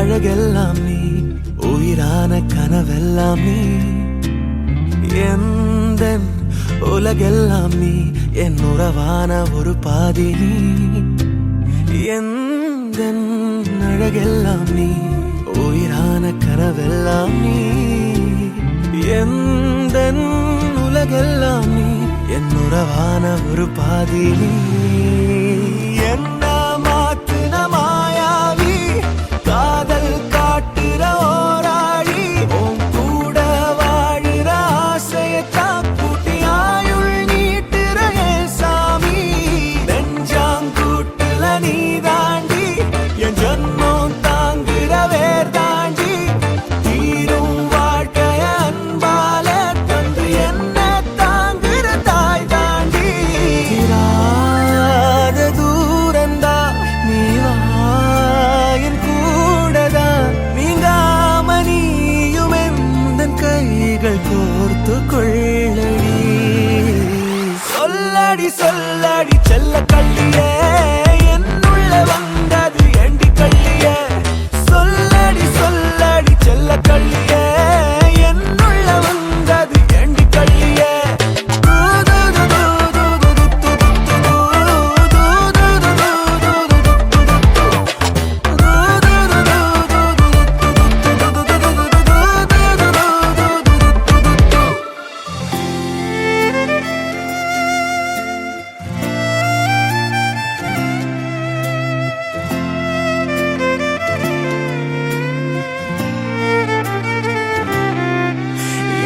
அழகெல்லாம் நீ, உயிரான கனவெல்லாம் நீ, எந்தன் உலகெல்லாம் நீ, என் உறவான ஒரு பாதி நீ, எந்தன் அழகெல்லாம் நீ, உயிரான கனவெல்லாம் நீ, எந்தன் உலகெல்லாம் நீ, என் உறவான ஒரு பாதி நீ. என்ன மாத்துன மாயாவி, காதல் காட்டுற ஓராழி, உன் கூட வாழுற ஆசையத்தான் கூட்டி ஆயுள் நீட்டுற என் சாமி. நெஞ்சாங்கூட்டுல நீ தாண்டி, என் ஜன்மம் தாங்குற வேர் தாண்டி, தீரும் வாழ்க்கைய அன்பால தந்து என்ன தாங்குற தாய் தாண்டி. தீராத தூரந்தா நீ வா என் கூடதா, நீங்காம நீயும் எந்தன் கைகள் கோர்த்து கொள்ளடி. சொல்லடி சொல்லடி செல்ல கள்ளியே, என்னுள்ள வந்தது ஏண்டி கள்ளியே. சொல்லடி சொல்லடி செல்ல கள்ளியே, என்னுள்ள வந்தது ஏண்டி கள்ளியே.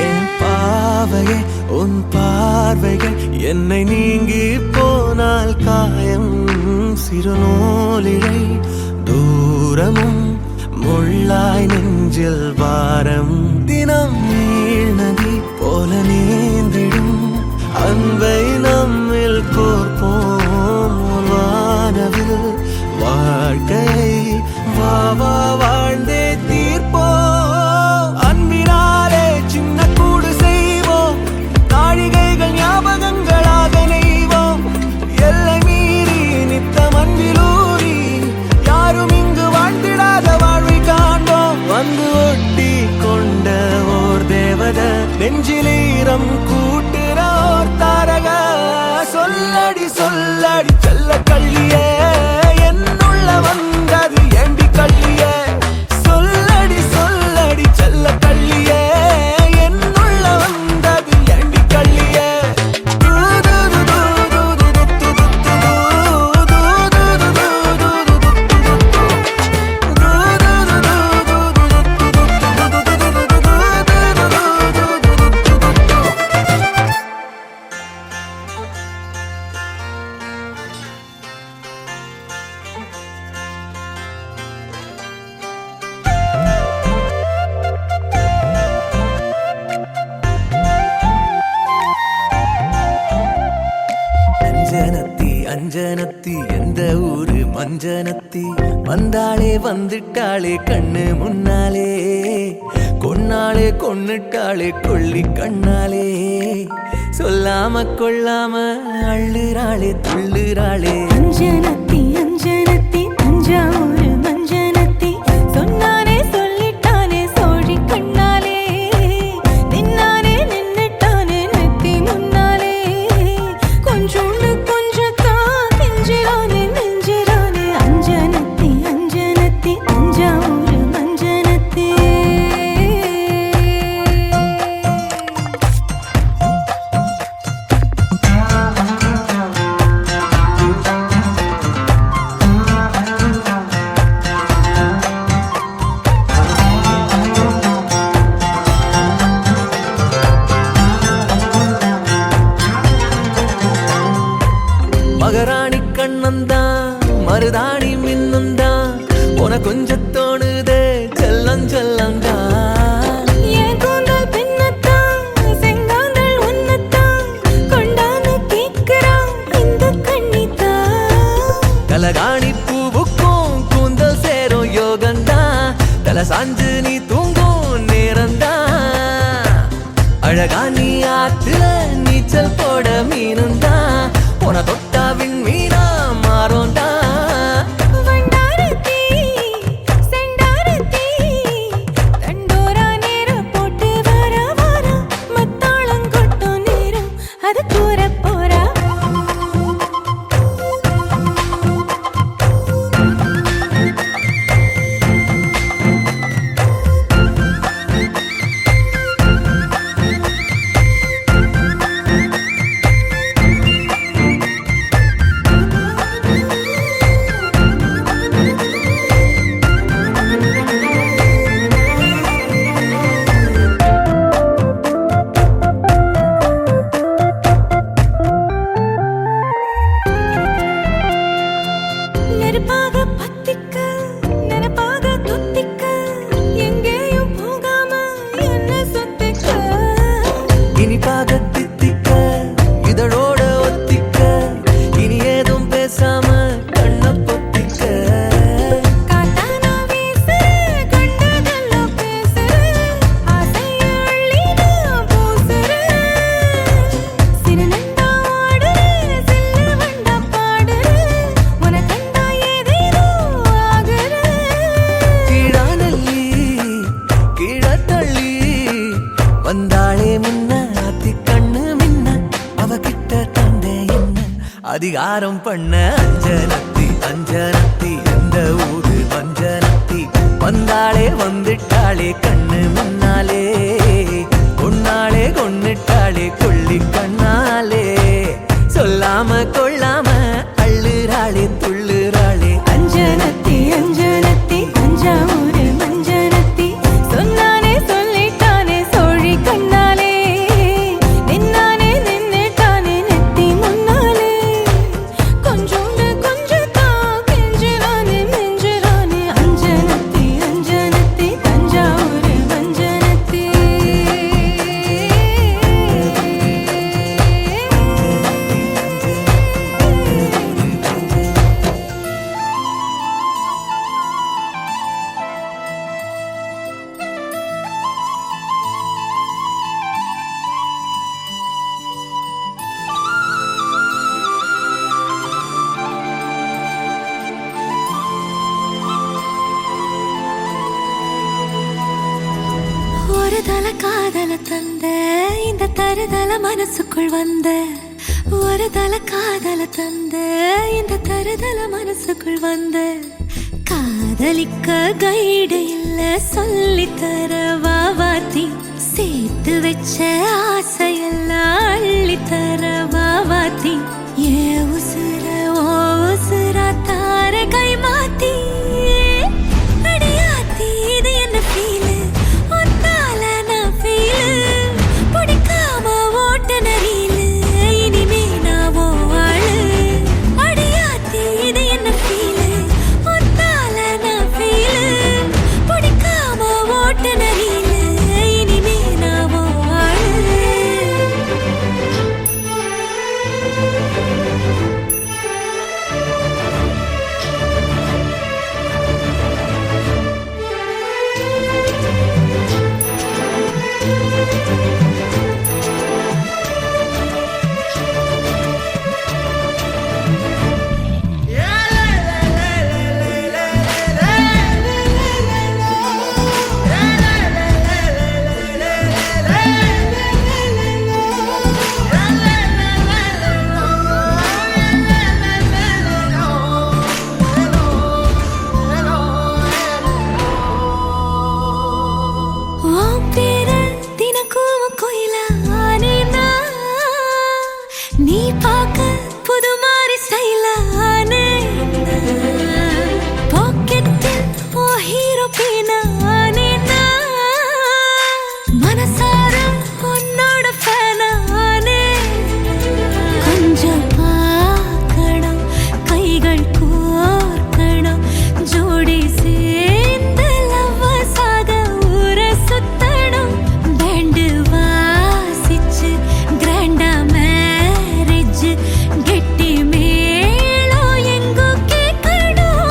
என் பாவையே உன் பார்வைகள் என்னை நீங்கி போனால் காயம், சிறுநூலிழை தூரமும் முள்ளாய் நெஞ்சில் வாரம். தினம் நீழ்நதி போல நீந்திடும் அன்பை நம்மில் கோர்ப்போம். வானவில் வாழ்க்கையை வா வா வாழ்ந்தே தீர்ப்போம். அன்பினாலே சின்ன கூடு செய்வோம், நாழிகைகள் ஞாபகங்களாக நெய்வோம். எல்லை மீறி நித்தம் அன்பிலூறி, யாரும் இங்கு வாழ்ந்திடாத வாழ்வை காண்போம். வந்து ஒட்டி கொண்ட ஓர் தேவத, நெஞ்சிலீரம் கூட்டுற ஓர் தாரக. சொல்லடி சொல்லடி செல்ல கள்ளியே, என்னுள்ள வந்தது ஏண்டி கள்ளியே. சொல்லடி சொல்லடி செல்ல கள்ளியே, என்னுள்ள வந்தது ஏண்டி கள்ளியே. அஞ்சனத்தி அஞ்சனத்தி எந்த ஊரு மஞ்சனத்தி, வந்தாளே வந்துட்டாளே கண்ணு முன்னாலே, கொன்னாளே கொன்னுட்டாளே கொள்ளி கண்ணாலே. சொல்லாம கொள்ளாம அள்ளுறாளே துள்ளுறாளே. அஞ்சனத்தி அஞ்சனத்தி தஞ்சாவூர் மஞ்சனத்தி, சொன்னானே சொல்லிட்டானே சோழி கண்ணாலே, நின்னானே நின்னுட்டானே நெத்தி முன்னாலே. கொஞ்சோண்டு கொஞ்சத்தான் கெஞ்சிரானே நெஞ்சிரானே. அஞ்சனத்தி அஞ்சனத்தி தஞ்சாவூர் மஞ்சனத்தி. மகராணி கண்ணந்தான் மருதாணி மின்னந்தான், உன கொஞ்சம் தோணுதே செல்லம் செல்லந்தான். என் கூந்தல் பின்னத்தான் செங்காந்தள் உன்னத்தான், கொண்டாந்து கேட்கிறான் இந்த கண்ணித்தான். கலகாணி பூவுக்கும் கூந்தல் சேரும் யோகந்தான், தல சாஞ்சு நீ தூங்கும் நேரந்தான். அழகா நீ ஆத்துல நீச்சல் போட மீனுந்தான், உன தொட்டாவின் மீனா மாறோண்டா. வண்டாரத்தி செண்டாரத்தி அதிகாரம் பண்ண அஞ்சனத்தி அஞ்சனத்தி எந்த ஊரு பஞ்சனத்தி வந்தாளே வந்துட்டாளே கண்ணு முன்னாலே கொன்னாளே கொன்னுட்டாளே கொள்ளி கண்ணாலே சொல்லாம கொள்ளாம அள்ளுறாளே துள்ளுறாளே அஞ்சனத்தி அஞ்சனத்தி தஞ்சாவூர் மஞ்சனத்தி சொன்னானே சொல்லிட்டானே சோழி கண்ணாலே நின்னானே நின்னுட்டானே நெத்தி முன்னாலே கொஞ்சோண்டு கொஞ்சத்தான் கெஞ்சுறானே நெஞ்சுறானே அஞ்சனத்தி அஞ்சனத்தி தஞ்சாவூர் மஞ்சனத்தி ஒரு தல காதல தந்த இந்த தருதல மனசுக்குள் வந்த ஒரு தல காதல தந்த இந்த தருதல மனசுக்குள் வந்த காதலிக்க கைடு இல்ல சொல்லித்தர வாவாத்தி சேர்த்து வச்ச ஆசையெல்லாம் அள்ளித்தர வாவாத்தி ஏ உசுர ஓ உசுரா தார கை மாத்தி அடியாத்தி இது என்ன ஃபீலு ஒன்னால நான் ஃபீலு பிடிக்காம ஓட்ட நரீலு இனிமே நான் ஓ ஆளு அடியாத்தி இது என்ன ஃபீலு ஒன்னால நான் ஃபீலு பிடிக்காம ஓட்ட நரீலு இனிமே நான் ஓ ஆளு உன் பேர தினக்கும் கோயிலா ஆனேனா நீ பார்க்க புது மாதிரி ஸ்டைலா ஆனேனா பாக்கெட்டில் ஓ ஹீரோ பேனா ஆனேனா மனசார உன்னோட ஃபேனா ஆனேனா கொஞ்சம் பார்க்கணும் கைகள் கோர்க்கணும் ஜோடி சேர்ந்து லவ்வர்ஸாக ஊரை சுத்தணும் பேண்டு வாசிச்சு கிராண்டா மேரேஜ் கெட்டி மேளம் எங்கோ கேட்கணும்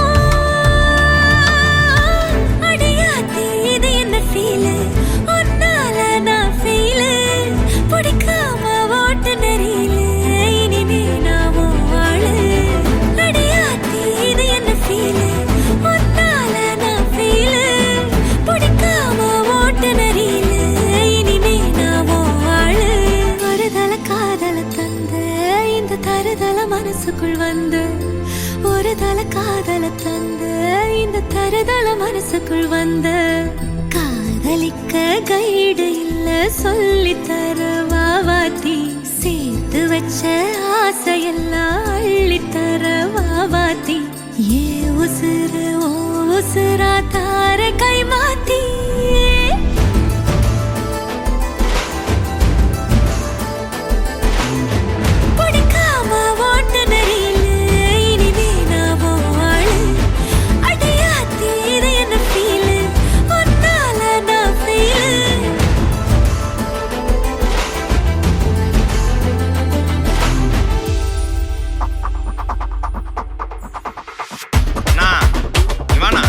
அடியாத்தி இது என்ன ஃபீலு ஒன்னால நான் ஃபீலு பிடிக்காம ஓட்ட நெறியில இனிமே நான் ஓ ஆளு அடியாத்தி இது என்ன ஃபீலு ஒன்னால நான் ஃபீலு பிடிக்காம ஓட்ட நெறியில இனிமே நான் ஓ ஆளு ஒரு தல காதல தந்த இந்த தருதல மனசுக்குள் வந்து ஒரு தல காதல தந்த இந்த தருதல மனசுக்குள் வந்து காதலிக்க கைடு இல்ல சொல்லித்தர வாவாத்தி சேர்த்து வச்ச ஆசையெல்லாம் அள்ளித்தர வாவாத்தி ஏ உசுறு ஓ உசுரா தார கை மாத்தி பிடிக்காம ஓட்ட நெறியில இனிமே நான் ஓ ஆளு அடியாத்தி இது என்ன ஃபீலு ஒன்னால நான் ஃபீலு அண்ணா, நீ வாண்ணா.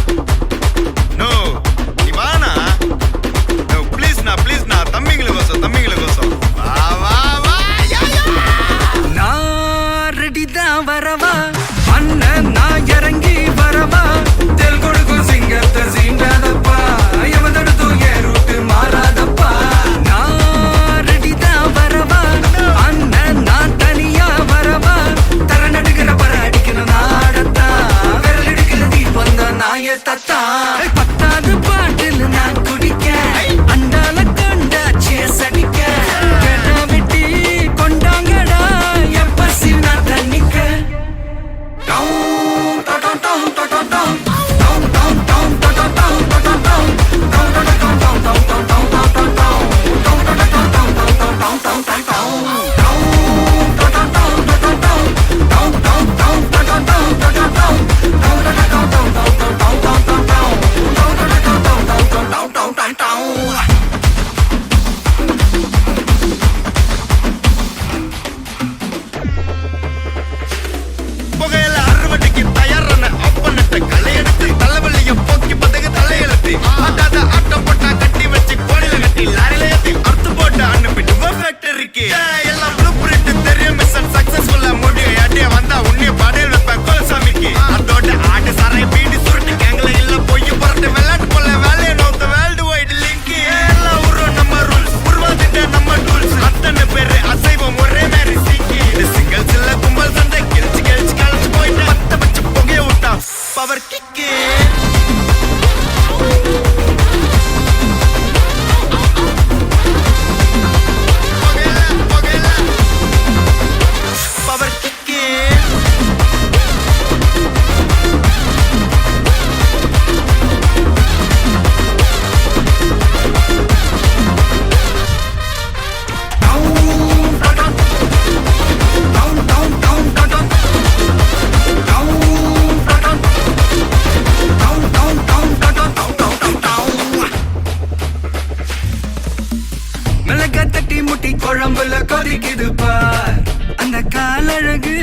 கொதிக்குது பார் அந்த காலழகு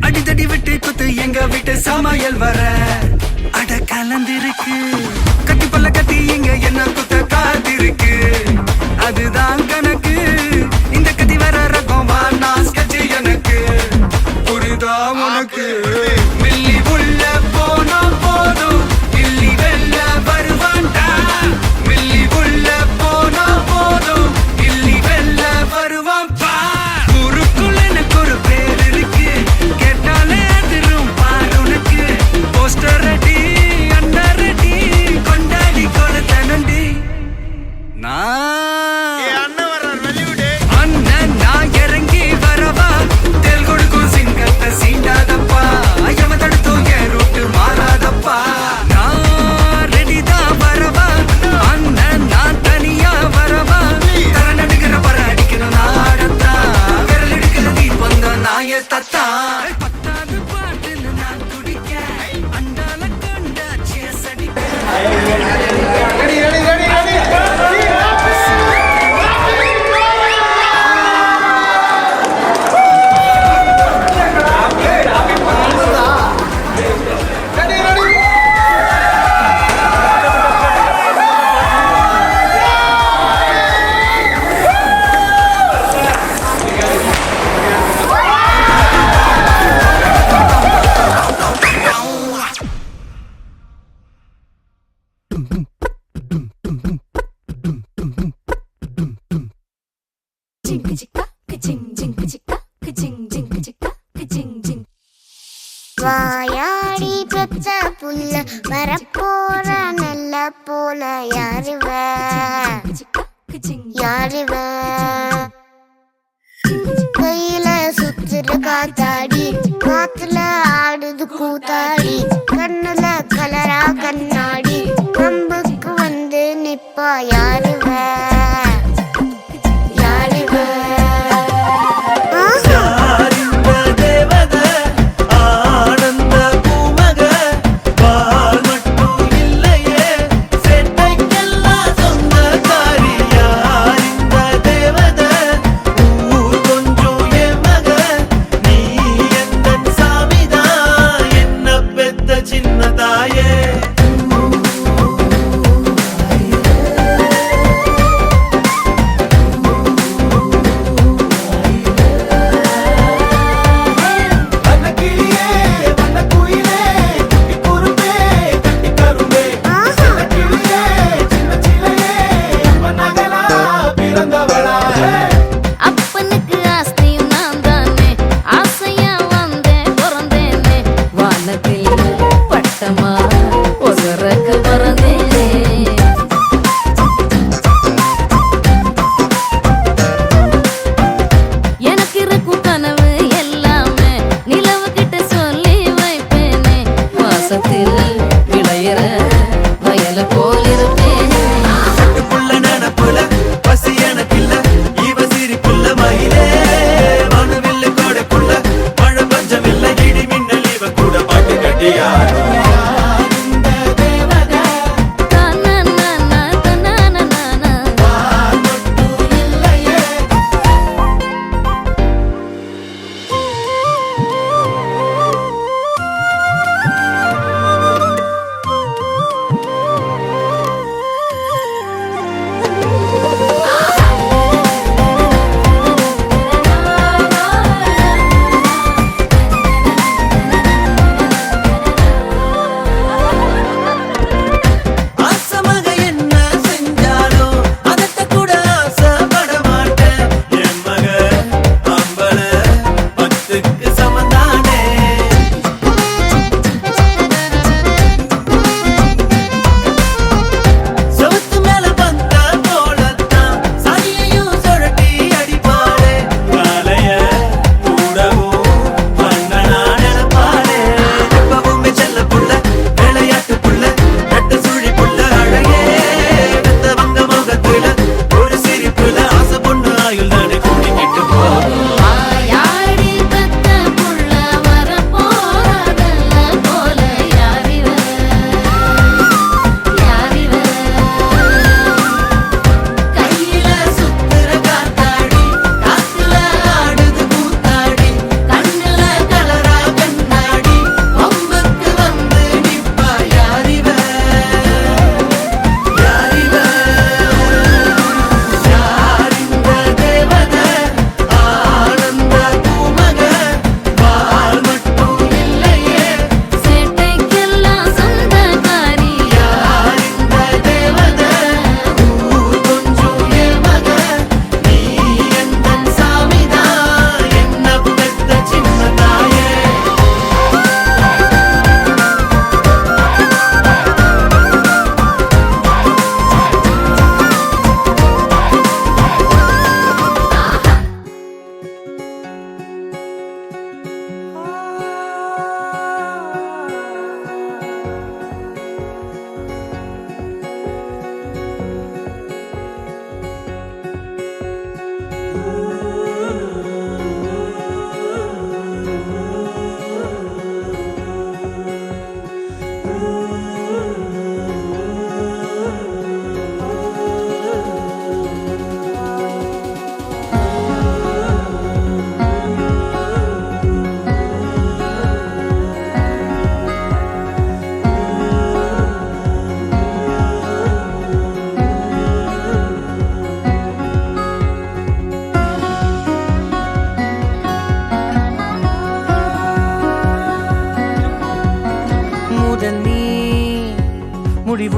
அடித்தடி விட்டு குத்து எங்க வீட்டு சமையல் வர அட கலந்திருக்கு கட்டி பல்ல கட்டி இங்க என்ன குத்த காத்திருக்கு அதுதான் கணக்கு இந்த கத்தி வர ரகம் வானா ஸ்கெட்ச் எனக்கு புரிதா உனக்கு மில்லி உள்ள போனா போதும் இல்லி வெல்ல வருவான்டா மில்லி உள்ள போனா போதும் இல்லி வெல்ல வருவான் பார் ஊருக்குள்ள எனக்கு ஒரு பேர் இருக்கு கேட்டாலே அதிரும் பார் உனக்கு போஸ்டர் ரெடி அண்டர் ரெடி கொண்டாடி கொடுத்த நண்டி அண்ணன் நான் இறங்கி வரவா தெல் கொடுக்கும் சிங்கத்தை சீண்டாதப்பா ஐயவ தடுத்தும் என் ரூட்டு மாறாதப்பா நான் ரெடி தான் வரவா அண்ணன் நான் தனியா வரவா தர நடுக்கிற பர அடிக்கணும் நாடத்தா விரல் எடுக்கிற தீபம் தான் நாய தத்தா பத்தாவது பாட்டில் நான் குடிக்க அண்டால கண்டா சேஸ் அடிக்க வாயாடி பெத்த புள்ள வரப்போற நல்ல போல யாருவ யாருவ கையில சுத்துற காத்தாடி காத்துல ஆடுது கூத்தாடி கண்ணுல கலரா கண்ணாடி கம்புக்கு வந்து நிப்பா யாருவ யாருவ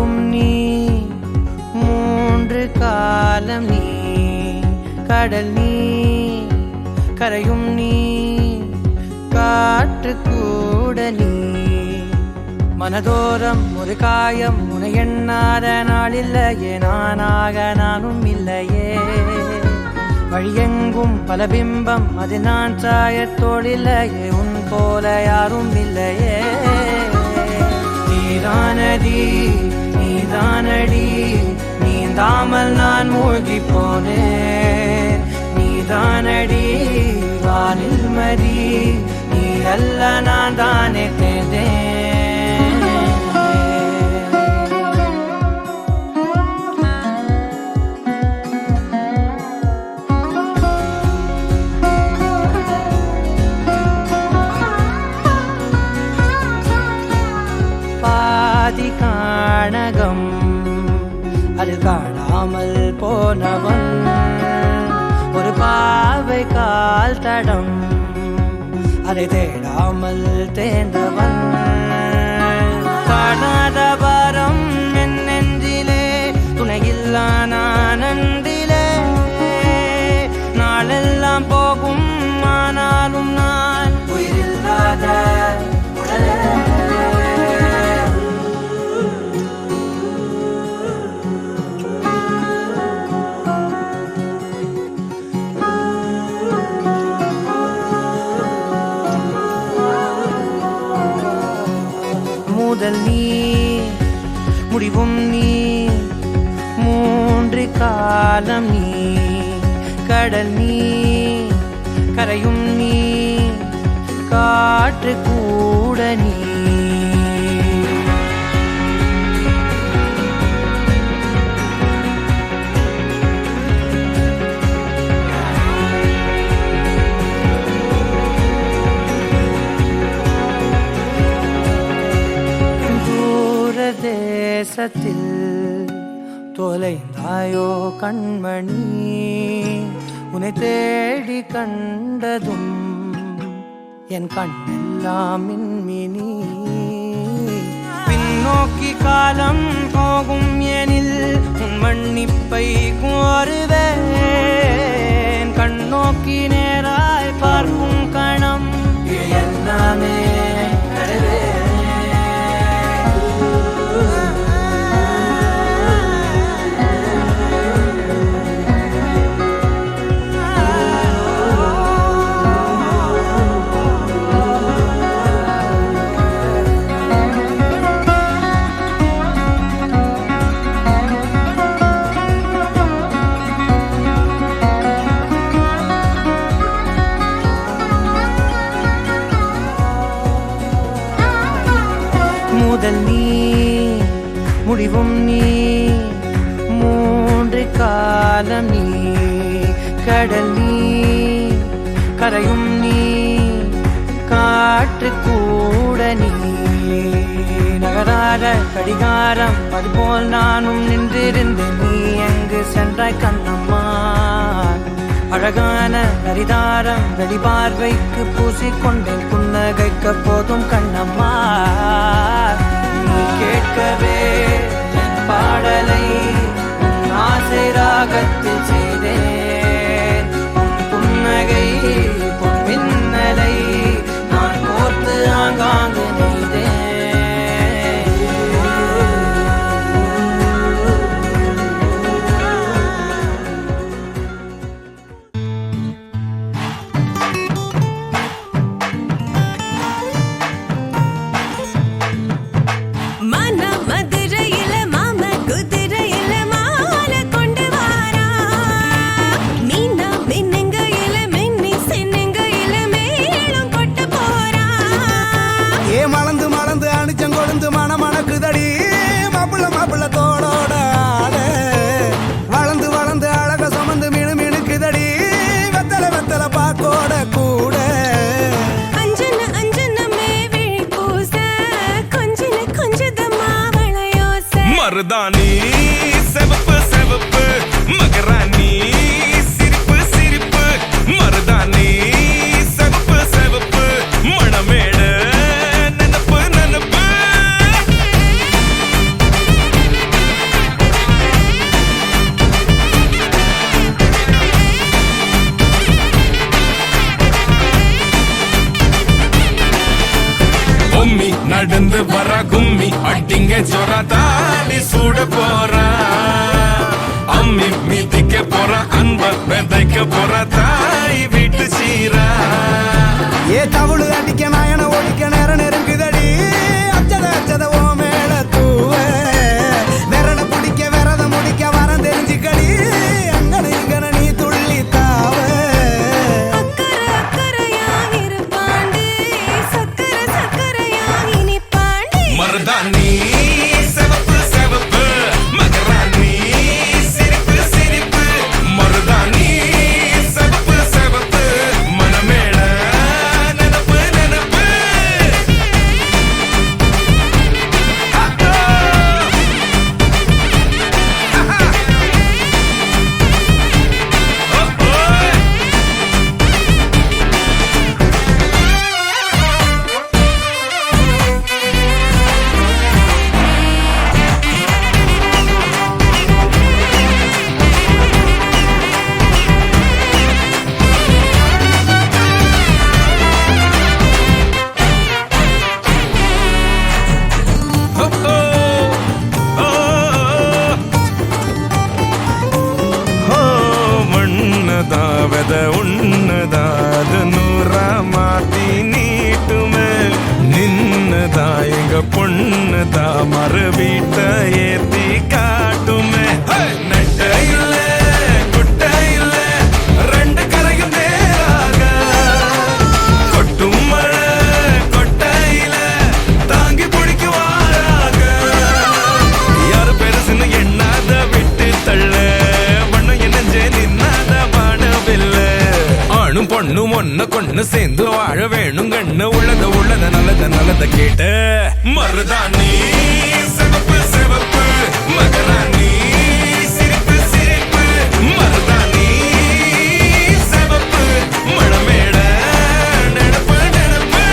முடிவும் நீ மூன்று காலம் நீ கடல் நீ கரையும் நீ காற்று கூட நீ மனதோரம் ஒரு காயம் உனை எண்ணாத நாளில்லையே நானாக நானும் இல்லையே வழியெங்கும் பல பிம்பம் அது நான் சாயத்தோடில்லையே உன் போல யாரும் இல்லையே நீதானடி நீதானடி நீந்தாமல் நான் மூழ்கி போனேன் நீதானடி வானில் மதி நீ அல்ல நான் தானே தேர்ந்தேன் பாதி காணகம் அது காணாமல் போனவன் ஒரு பாவை கால் தடம் அதை தேடாமல் தேர்ந்தவன் காணாத பாரம் என் நெஞ்சிலே துணையில்லா நான் அன்றிலே நாளெல்லாம் போகும் ஆனாலும் நான் உயிரில்லாத உடலே முதல் நீ முடிவும் நீ மூன்று காலம் நீ கடல் நீ கரையும் நீ காற்று கூட நீ தேசத்தில் தொலைந்தாயோ கண்மணி உன்னை தேடி கண்டதும் என் கண்ணெல்லாம் மின்மினி பின்னோக்கி காலம் போகும் எனில் உன் மன்னிப்பை கோருவேன் கண்ணோக்கி நேராய் பார்க்கும் கணம் எல்லாமே முதல் நீ முடிவும் நீ மூன்று காலம் நீ கடல் நீ கரையும் நீ காற்று கூட நீ நகராத கடிகாரம் அதுபோல் நானும் நின்றிருந்தேன் நீ எங்கு சென்றாய் கண்ணம்மா அழகான நரிதாரம் வெளிபார்வைக்கு பூசிக்கொண்டேன் புன்னகைக்க போதும் கண்ணம்மா நீ கேட்கவே என் பாடலை உன் ஆசை ராகத்தில் செய்தேன் உன் புன்னகை பொன் மின்னலை நான் கோர்த்து ஆங்காங்கு நெய்தேன் மருதாணி செவப்பு செவப்பு மகராணி சிரிப்பு சிரிப்பு மருதாணி செவப்பு செவப்பு மணமேடு நனப்பு நனப்பு நடந்து வர கும்மி அட்டிங்க சொரா தாடி சூட போறா அம்மி மீதிக்க போற அன்ப விதைக்க போற தாய் வீட்டு சீரா ஏ தவுளு அடிக்க நாயன ஓடிக்க நேரம் நெருங்குதடி அச்சத அச்சத ஓ மேல தூவ விரட பிடிக்க விரத முடிக்க வரம் தெரிஞ்சுக்கடி அங்கன இங்கன நீ துள்ளி தாவ அக்கறை அக்கறையாக இருப்பாண்டி சக்கரை சக்கரையாக இனிப்பாண்டி மருதாணி சிவப்பு சிவப்பு மகராணி சிரிப்பு சிரிப்பு மருதாணி சிவப்பு சிவப்பு மனமேட நினப்பு நினப்பு மண்ணதாவத உன்னதாத நூறா மாத்தி நீட்டுமே நின்னதா எங்க பொண்ணுதா மறு வீட்ட ஏத்தி காட்டுமே நெட்ட இல்ல குட்ட இல்ல ரெண்டு கரையும் நேராக கொட்டும் மழை கொட்டையில தாங்கி பிடிக்குவாராக யாரு பெருசுன்னு எண்ணாத விட்டு தள்ள வண்ணம் என்னஞ்சே நின்னாத வானவில்ல ஆணும் பொண்ணும் ஒன்ன கொன்னு சேர்ந்து வாழ வேணும் கண்ணு உள்ளத உள்ளத நல்லத நல்லத கேட்ட மருதாணி சிவப்பு சிவப்பு மகராணி சிரிப்பு சிரிப்பு மருதாணி சிவப்பு மணமேட நினப்பு நினப்பு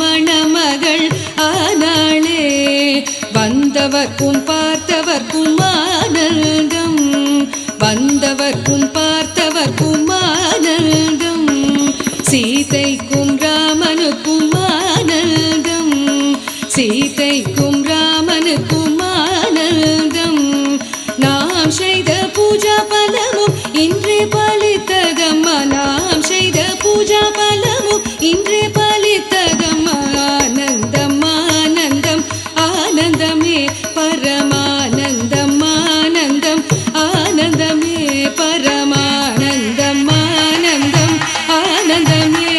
மணமகள் ஆனாளே. வந்தவர்க்கும் பார்த்தவர்க்கும் ஆனந்தம், வந்தவர்க்கும் பார்த்தவர்க்கும் ஆனந்தம். சீதைக்கும் ராமனுக்கும் ஆனந்தம், சீதைக்கும் ராமனுக்கும் ஆனந்தம். நாம் செய்த பூஜா பலமும் இன்றே பலித்ததம்மா, நாம் செய்த பூஜா பலமும் இன்றே பலித்ததம்மா. ஆனந்தம் ஆனந்தம் ஆனந்தமே பரமானந்தம், ஆனந்தம் ஆனந்தமே பரமானந்தம், ஆனந்தம் ஆனந்தமே.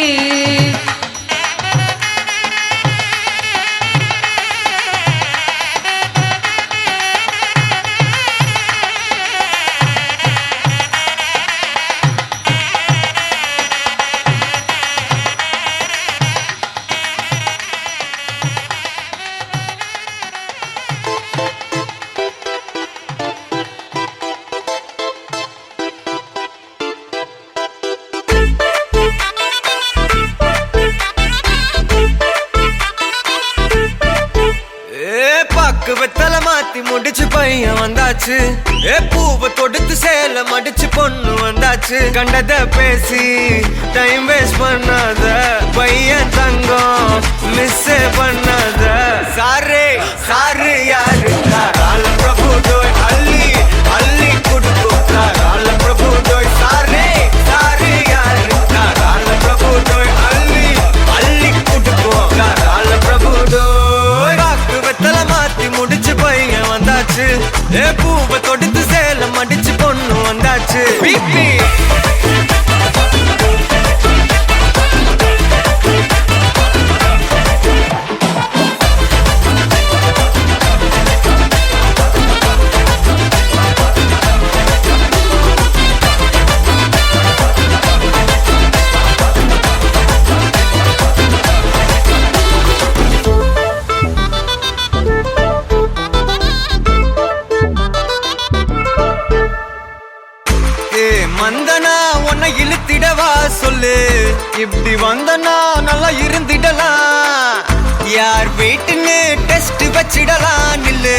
வெத்தலை மாத்தி முடிச்சு பையன் வந்தாச்சு. பூவை தொடுத்து சேல மடிச்சு பொண்ணு வந்தாச்சு. கண்டத பேசி டைம் வேஸ்ட் பண்ணாத பையன் தங்கம் மிஸ் பண்ணாத. சாரே சாரு யாரு தாராள பிரபு டோய் அள்ளி அள்ளி குடுக்கும் தாராள பிரபு டோய். சாரே சாரு யாரு தாராள பிரபு டோய் அள்ளி அள்ளி குடுக்கும் தாராள பிரபு டோய். வெத்தலை மாத்தி முடிச்சு பையன் வந்தாச்சு. பூவை தொடுத்து சேல மடிச்சு பொண்ணு வந்தாச்சு. பிபி வந்தனா உன்னை இழுத்திடவா சொல்லு, இப்படி வந்தனா நல்லா இருந்திடலாம். யார் வீட்டுன்னு டெஸ்ட் வச்சிடலாம் நில்லு,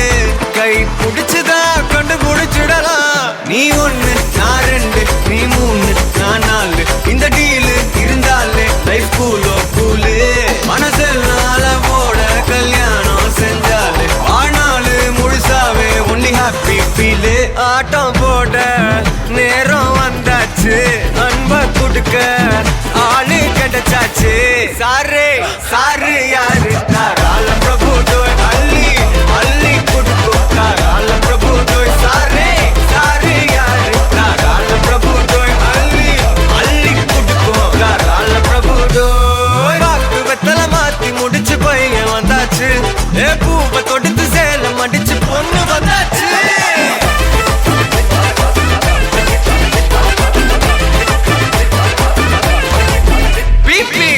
கை புடிச்சுதா கொண்டு முடிச்சிடலாம். நீ ஒண்ணு நான் ரெண்டு நீ மூணு நான் நாலு, இந்த டீலு இருந்தாலே லைஃப் கூலோ கூலு. மனசெல்லாம் போட கல்யாணம் செஞ்சாலே ஆனாலு முழுசாவே ஒன்லி ஹாப்பி ஃபீலு. ஆட்டம் போட நேரம் வந்தாச்சு, அன்ப கொடுக்க ஆளு கிடைச்சாச்சு. சாரே சாரு யாரு தாராள பிரபு டோய் அள்ளி அள்ளி கொடுக்கும் தாராள பிரபு டோய். சாரே சாரு யாரு தாராள பிரபு டோய் அள்ளி அள்ளி கொடுக்கும் தாராள பிரபு டோய். பாக்கு வெத்தலை மாத்தி முடிச்சு பையன் வந்தாச்சு. பூவை தொடுத்து சேல மடிச்சு பொண்ணு வந்தாச்சு. பிபி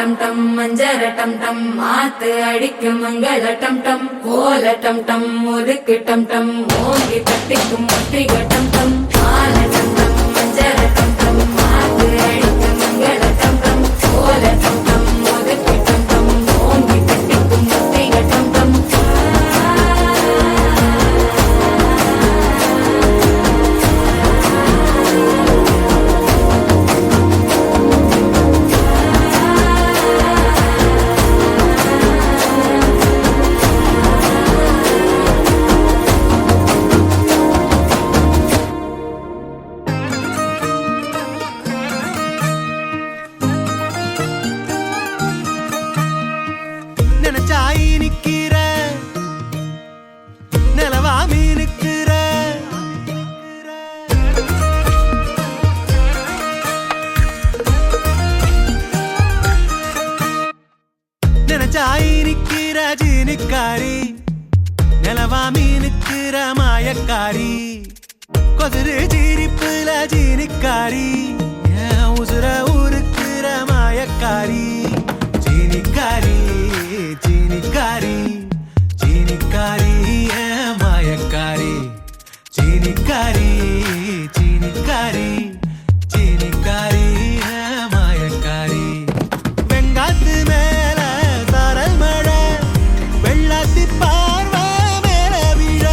டம் டம் மஞ்சர டம் டம் மாத்து அடிக்கும் மங்கள டம் டம் கோல டம் டம் முறுக்கு டம் டம் ஓங்கி தட்டிக்கும் முட்டிக டம் டம் மால டம் டம் மஞ்சர டம் டம் மாத்து அடிக்கும் மங்கள டம் டம் கோல டம் டம் முறுக்கு டம் டம் ஓங்கி தட்டிக்கும் முட்டிக டம் டம் நினைச்சாயி நிக்கிற நிலவா மீனுக்கிற நினைச்சாயி நிக்கிற ஜீனிக்காரி நிலவா மீனுக்கிற மாயக்காரி கொதிரு ஜீரிப்புல ஜீனிக்காரி என் உசுர ஊருக்கிற மாயக்காரி ஜீனிக்காரி ஜீனிக்காரி ஜீனிக்காரி என் மாயக்காரி ஜீனிக்காரி ஜீனிக்காரி ஜீனிக்காரி என் மாயக்காரி வெங்காத்து மேல சாரல் மழை வெள்ளாத்தி பார்வை மேல விழ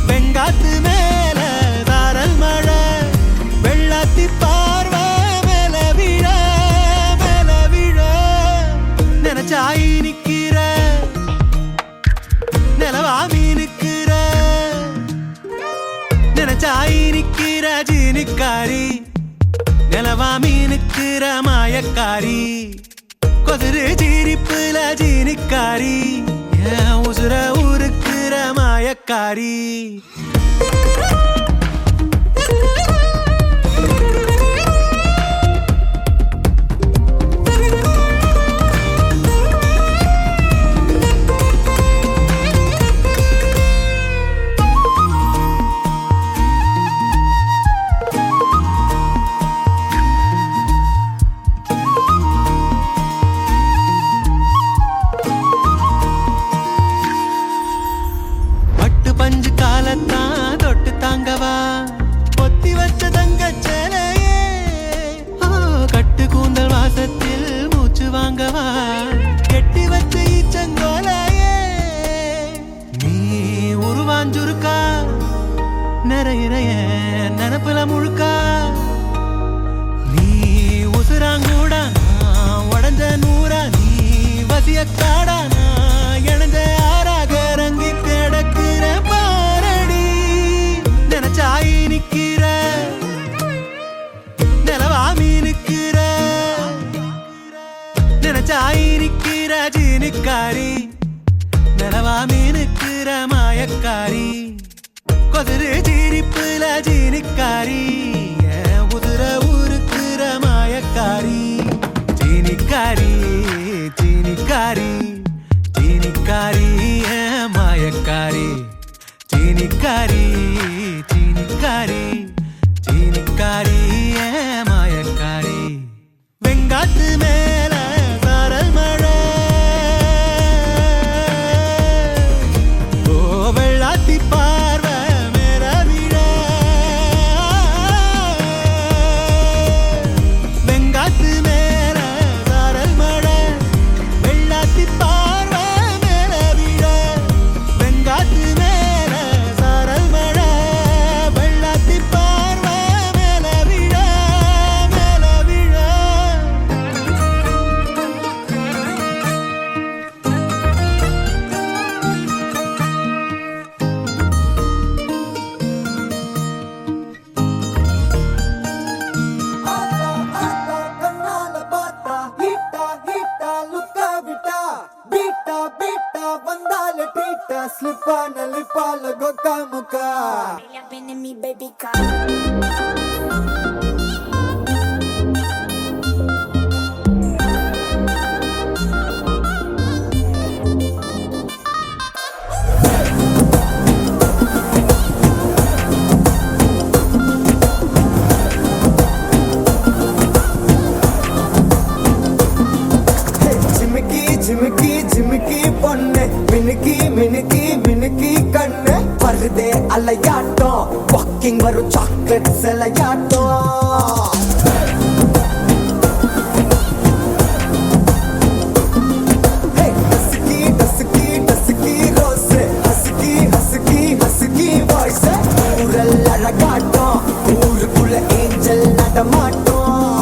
வெங்காத்து மேல சாரல் மழை வெள்ளாத்தி பார்வை மேல விழ நினைச்சாயி நிக்கிற நிலவா மீனுக்கிற நினைச்சாயி நிக்கிற ஜீனிக்காரி நிலவா மீனுக்கிற மாயக்காரி கொதிரு ஜீரிப்புல ஜீனிக்காரி என் உசுர ஊருக்கிற மாயக்காரி பஞ்சு காலத்தான் தொட்டு தாங்கவா பொத்தி வச்ச தங்க சேலையே கட்டு கூந்தல் வாசத்தில் மூச்சு வாங்கவா கெட்டி வச்ச ஈச்சங்கோலையே நீ உருவாஞ்சுருக்கா நிறைய நினப்புல முழுக்கா நீ உசுராங்கூடா உடஞ்ச நூறா நீ வசிய காடா நான் இணைஞ்ச ஆறாக ரங்கி கிடக்குற பாரடி நினைச்சாயி நிக்கிற நிலவா மீனுக்கிற நினைச்சாயி நிக்கிற ஜீனிக்காரி நிலவா மீனுக்கிற மாயக்காரி கொதிரு ஜீரிப்புல ஜீனிக்காரி என் உதிர ஊருக்கிற மாயக்காரி ஜீனிக்காரி ஜீனிக்காரி ஜீனிக்காரி என் மாயக்காரி ஜீனிக்காரி ஜீனிக்காரி ஜீனிக்காரி என் மாயக்காரி வெங்காத்து மேல சாரல் மழை ஓ வெள்ளாத்தி பார்வை மேல விழ வெங்காத்து மேல சாரல் மழை வெள்ளாத்தி பார்வை மேல விழ வெங்காத்து மேல சாரல் மழை வெள்ளாத்தி பார்வை மேல விழ Slipana lipala goka muka. Been in me, baby, come. Shooting வரும் சாக்லேட் சிலையாட்டம்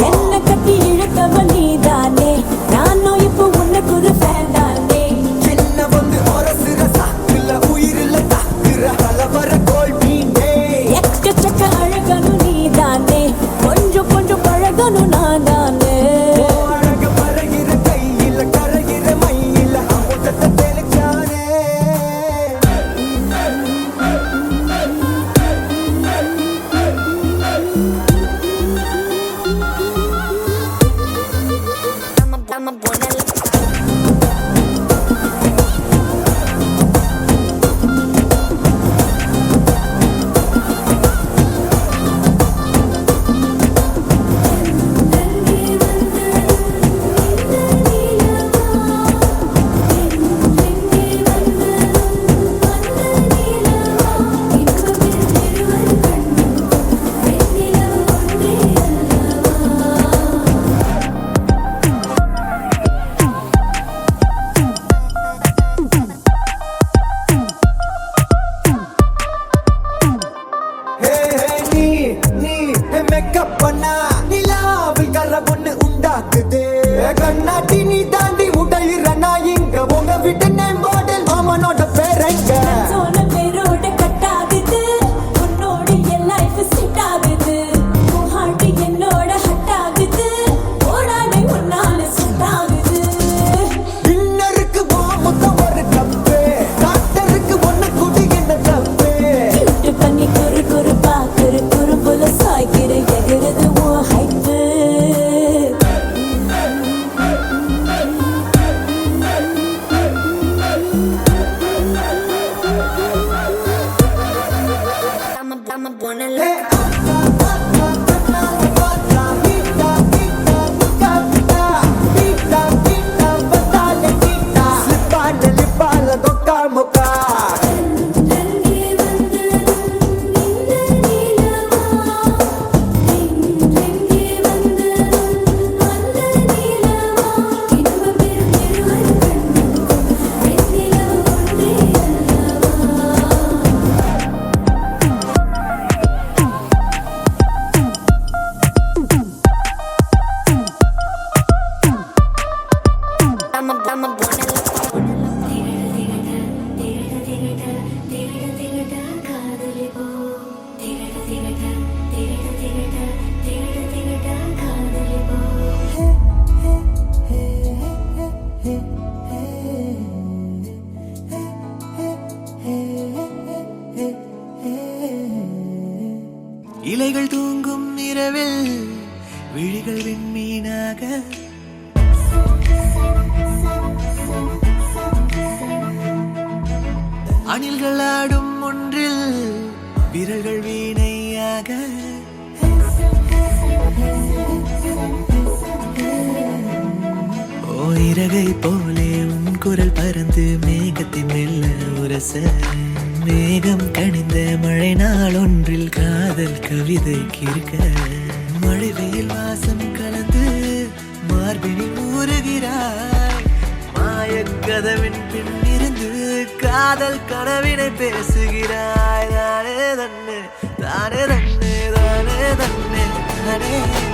என்ன கட்டி இழுத்தவ நீதானே நானும் இப்போ உனக்கு ஒரு ஃபேன் தானே எக்கச்சக்க அழகனும் நீதானே கொஞ்சம் கொஞ்சம் பழகனும் நான் தானே கண்ணாட்டி நீ தாண்டி உடையிற நான் இங்க உங்க வீட்டு நேம் மாடல் மாமனோட பேரங்க சோன பேரோட கட்டாகுது உன்னோட என் லைஃப் செட் ஆகுது உன் ஹார்ட் என்னோட ஹட் ஆகுது ஓடானே உன்னால செட் ஆகுது இன்னருக்கு மாமுத்த ஒரு கப்பு டாக்டருக்கு ஒண்ணு குடி என்ன தப்பு கியூட் பண்ணி குறு குறு பாக்குற குறும்புல சாய்க்கிற எகிறது உன் ஹைப்பு இலைகள் தூங்கும் இரவில் விழிகள் விண்மீனாக அணில்கள் ஆடும் ஒன்றில் விரல்கள் வீணையாக ஓ இறகை போலே உன் குரல் பறந்து மேகத்தின் மெல்ல உரச மேகம் கணிந்த மழை நாள் ஒன்றில் காதல் கவிதை கிறுக்க மழை வெயில் வாசம் கலந்து மார்பினில் ஊறுகிறாய் மாயக்கதவின் பின்னிருந்து காதல் கனவினை பேசுகிறாய் தானே தன்னே தானே தன்னே தானே தன்னே தானே